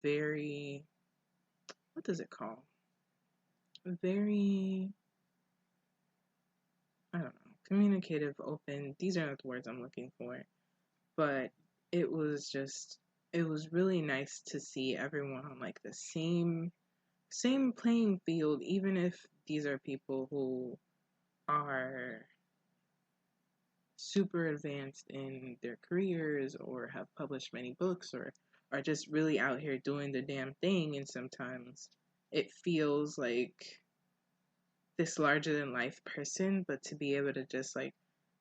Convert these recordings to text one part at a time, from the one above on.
very, what does it call? Very, I don't know, communicative, open. These are not the words I'm looking for. But it was really nice to see everyone on like the same playing field, even if these are people who are super advanced in their careers or have published many books or are just really out here doing the damn thing. And sometimes it feels like this larger than life person, but to be able to just like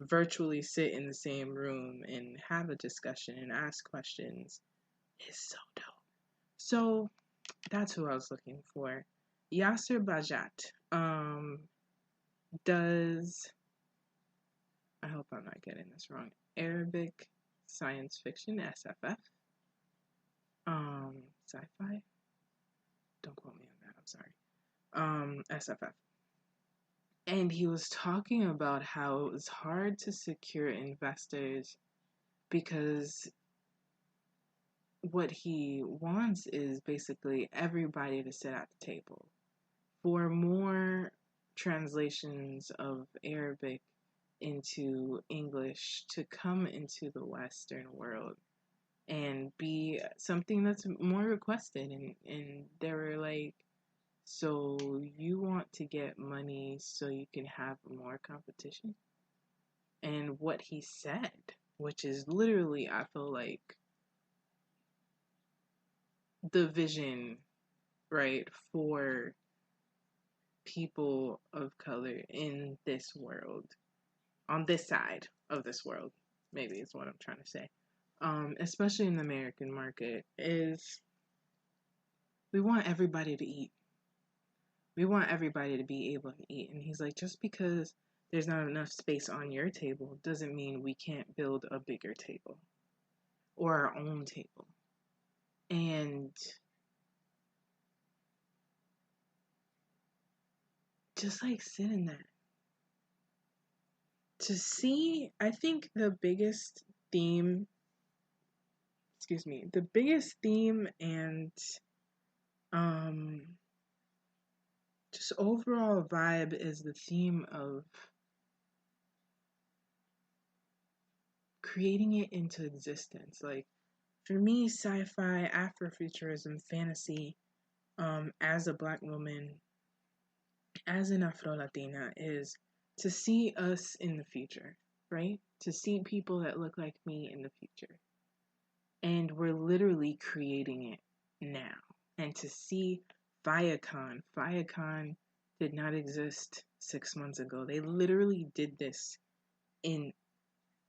virtually sit in the same room and have a discussion and ask questions is so dope. So that's who I was looking for. Yasser Bajat does, I hope I'm not getting this wrong, Arabic science fiction, SFF. Sci-fi? Don't quote me on that, I'm sorry. SFF. And he was talking about how it was hard to secure investors because what he wants is basically everybody to sit at the table. For more translations of Arabic into English to come into the Western world and be something that's more requested. And they were like, so you want to get money so you can have more competition? And what he said, which is literally, I feel like, the vision, right, for people of color in this world, on this side of this world, maybe is what I'm trying to say, especially in the American market, is we want everybody to eat. We want everybody to be able to eat. And he's like, just because there's not enough space on your table doesn't mean we can't build a bigger table or our own table. And just like sit in that. To see, I think the biggest theme and just overall vibe is the theme of creating it into existence. Like, for me, sci-fi, Afrofuturism, fantasy, as a Black woman, as an Afro-Latina, is to see us in the future, right? To see people that look like me in the future. And we're literally creating it now. And to see FIYAHCON did not exist 6 months ago. They literally did this in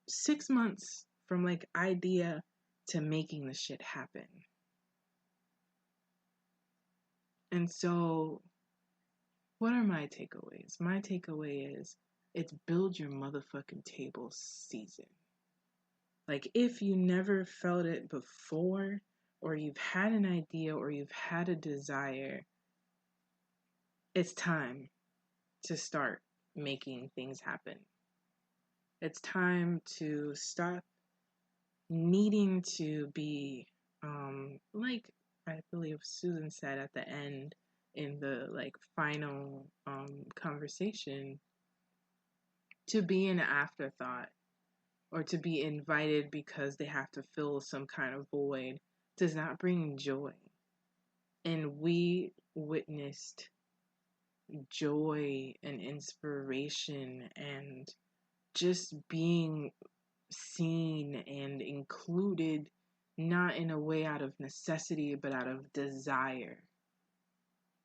6 months from like idea to making the shit happen. And so, what are my takeaways? My takeaway is it's build your motherfucking table season. Like, if you never felt it before, or you've had an idea, or you've had a desire, it's time to start making things happen. It's time to stop needing to be, like I believe Susan said at the end in the like final conversation, to be an afterthought or to be invited because they have to fill some kind of void does not bring joy. And we witnessed joy and inspiration and just being seen and included, not in a way out of necessity, but out of desire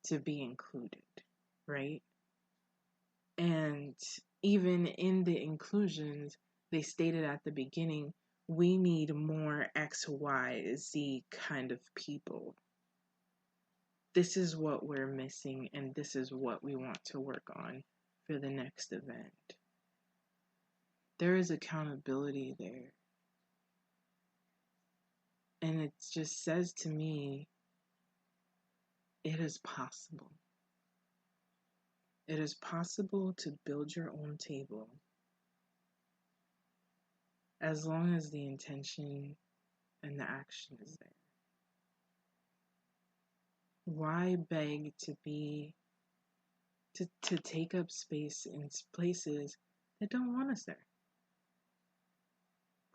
to be included, right? And even in the inclusions, they stated at the beginning, we need more X, Y, Z kind of people. This is what we're missing, and this is what we want to work on for the next event. There is accountability there. And it just says to me, it is possible. It is possible to build your own table as long as the intention and the action is there. why beg to take up space in places that don't want us there?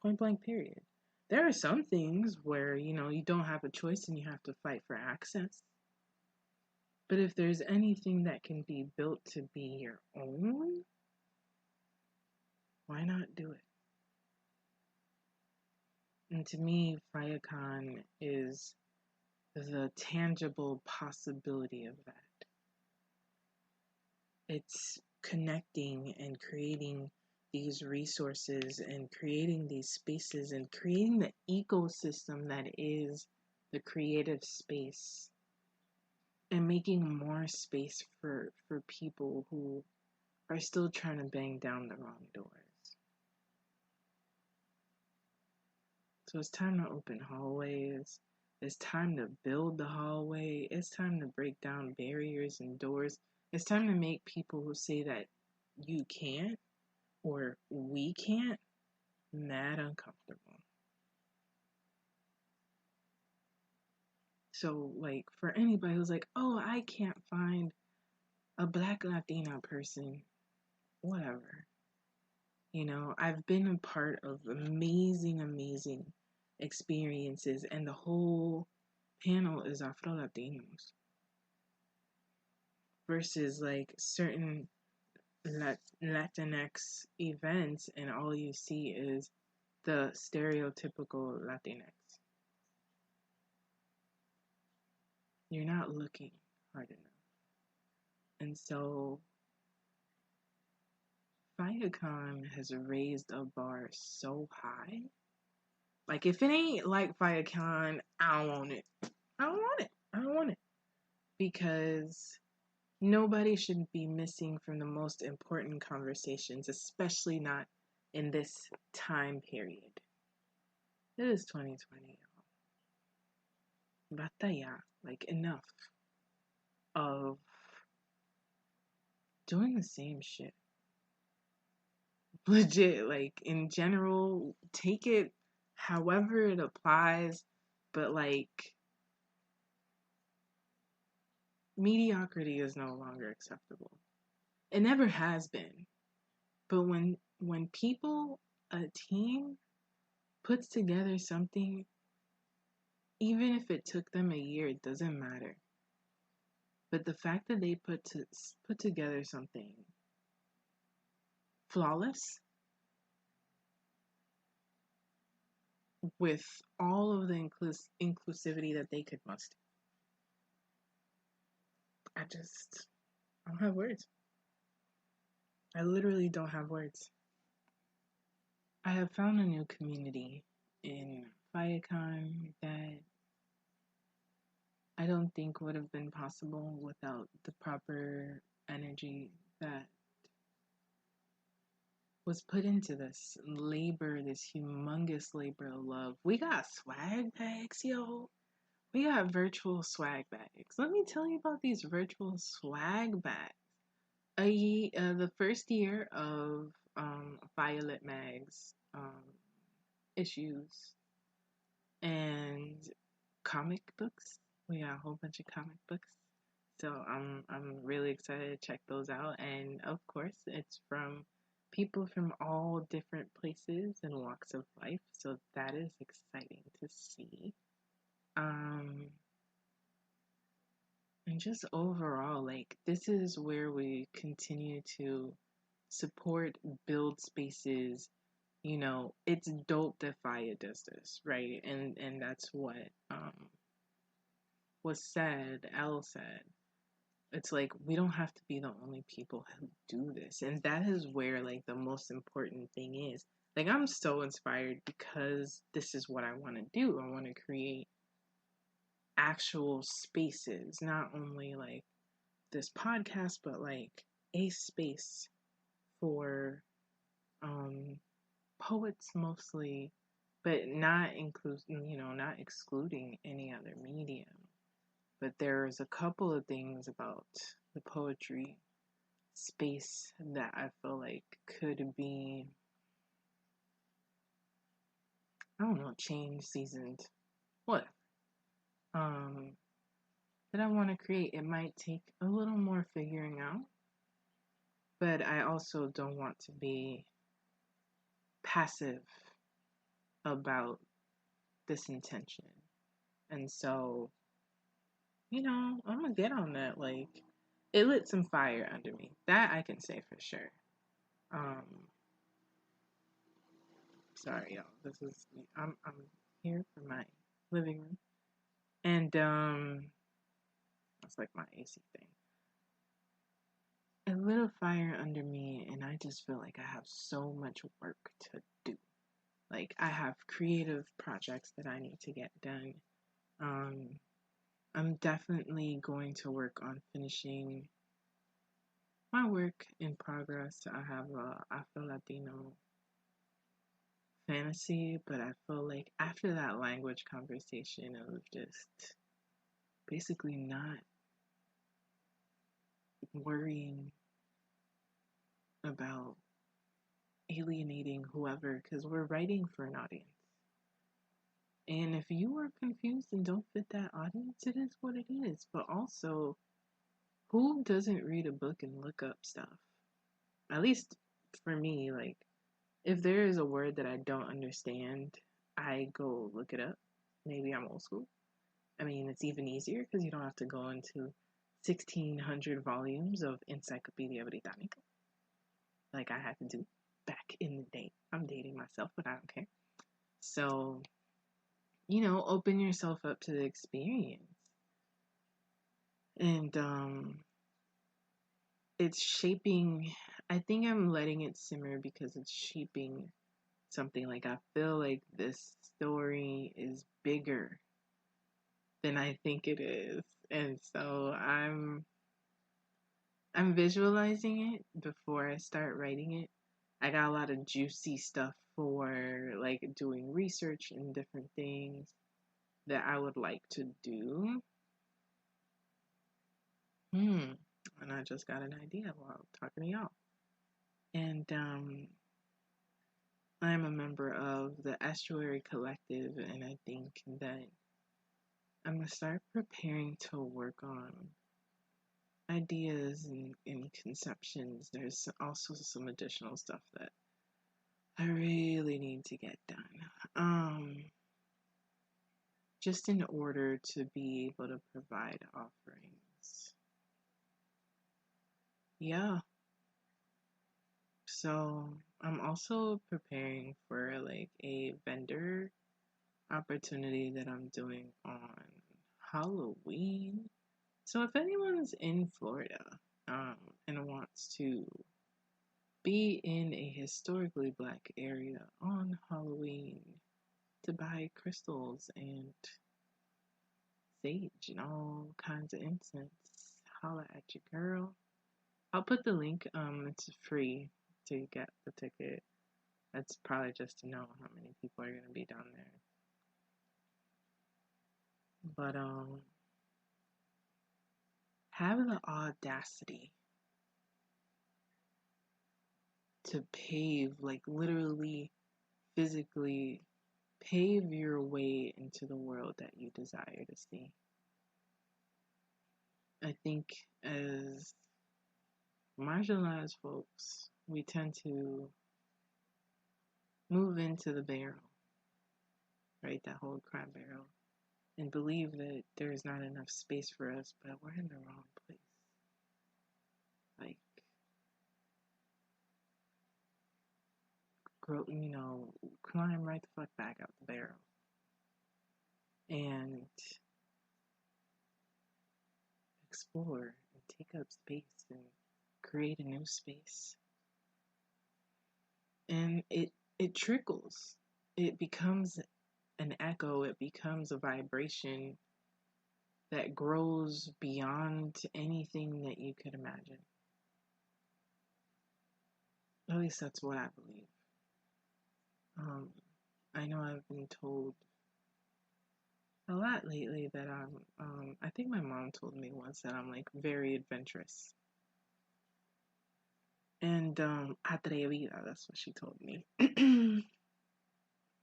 Point blank, period. There are some things where, you don't have a choice and you have to fight for access. But if there's anything that can be built to be your own, why not do it? And to me, FIYAHCON is the tangible possibility of that. It's connecting and creating these resources and creating these spaces and creating the ecosystem that is the creative space, and making more space for people who are still trying to bang down the wrong doors. So it's time to open hallways. It's time to build the hallway. It's time to break down barriers and doors. It's time to make people who say that you can't or we can't mad uncomfortable. So, like, for anybody who's like, oh, I can't find a Black Latina person, whatever. I've been a part of amazing experiences, and the whole panel is Afro-Latinos versus like certain Latinx events, and all you see is the stereotypical Latinx. You're not looking hard enough. And so FIYAHCON has raised a bar so high. Like, if it ain't like FIYAHCON, I don't want it. I don't want it. Because nobody should be missing from the most important conversations, especially not in this time period. It is 2020, y'all. Basta ya. Like, enough of doing the same shit. Legit, like, in general, take it however it applies, but like, mediocrity is no longer acceptable. It never has been. But when people, a team, puts together something, even if it took them a year, it doesn't matter. But the fact that they put together something flawless, with all of the inclusivity that they could muster, I don't have words. I literally don't have words. I have found a new community in FIYAHCON that I don't think would have been possible without the proper energy that was put into this labor, this humongous labor of love. We got swag bags, yo. We got virtual swag bags. Let me tell you about these virtual swag bags. The first year of Violet Mag's issues and comic books. We got a whole bunch of comic books. So I'm really excited to check those out. And of course, it's from people from all different places and walks of life. So that is exciting to see. And just overall, like, this is where we continue to support, build spaces. It's dope that FIYAH does this, right? And that's what was said, L said. It's like, we don't have to be the only people who do this. And that is where, like, the most important thing is. Like, I'm so inspired because this is what I want to do. I want to create actual spaces, not only like this podcast, but like a space for poets mostly, but not not excluding any other medium. But there's a couple of things about the poetry space that I feel like could be, I don't know, changed, seasoned, whatever. that I want to create. It might take a little more figuring out, but I also don't want to be passive about this intention. And so, I'm gonna get on that. Like, it lit some fire under me. That I can say for sure. Sorry, y'all. I'm here for my living room, and that's like my AC thing. It lit a fire under me, and I just feel like I have so much work to do. Like, I have creative projects that I need to get done. I'm definitely going to work on finishing my work in progress. I have a Afro-Latino fantasy, but I feel like after that language conversation of just basically not worrying about alienating whoever, because we're writing for an audience. And if you are confused and don't fit that audience, it is what it is. But also, who doesn't read a book and look up stuff? At least for me, like, if there is a word that I don't understand, I go look it up. Maybe I'm old school. I mean, it's even easier because you don't have to go into 1,600 volumes of Encyclopedia Británica like I had to do back in the day. I'm dating myself, but I don't care. So, open yourself up to the experience. And it's shaping, I think I'm letting it simmer because it's shaping something. Like, I feel like this story is bigger than I think it is. And so I'm visualizing it before I start writing it. I got a lot of juicy stuff for like doing research and different things that I would like to do. And I just got an idea while talking to y'all. And I'm a member of the Estuary Collective, and I think that I'm going to start preparing to work on ideas and conceptions. There's also some additional stuff that I really need to get done. Just in order to be able to provide offerings. Yeah. So I'm also preparing for like a vendor opportunity that I'm doing on Halloween. So if anyone's in Florida and wants to be in a historically black area on Halloween to buy crystals and sage and all kinds of incense, holla at your girl. I'll put the link. It's free to get the ticket. That's probably just to know how many people are going to be down there. But have the audacity to pave, like literally, physically pave your way into the world that you desire to see. I think as marginalized folks, we tend to move into the barrel, right? That whole crime barrel, and believe that there's not enough space for us, but we're in the wrong place. Like, climb right the fuck back out the barrel. And explore and take up space and create a new space. And it trickles. It becomes an echo. It becomes a vibration that grows beyond anything that you could imagine. At least that's what I believe. I know I've been told a lot lately that I think my mom told me once that I'm like very adventurous. And atrevida, that's what she told me.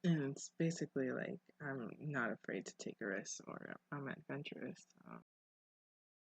And it's basically like I'm not afraid to take a risk, or I'm adventurous.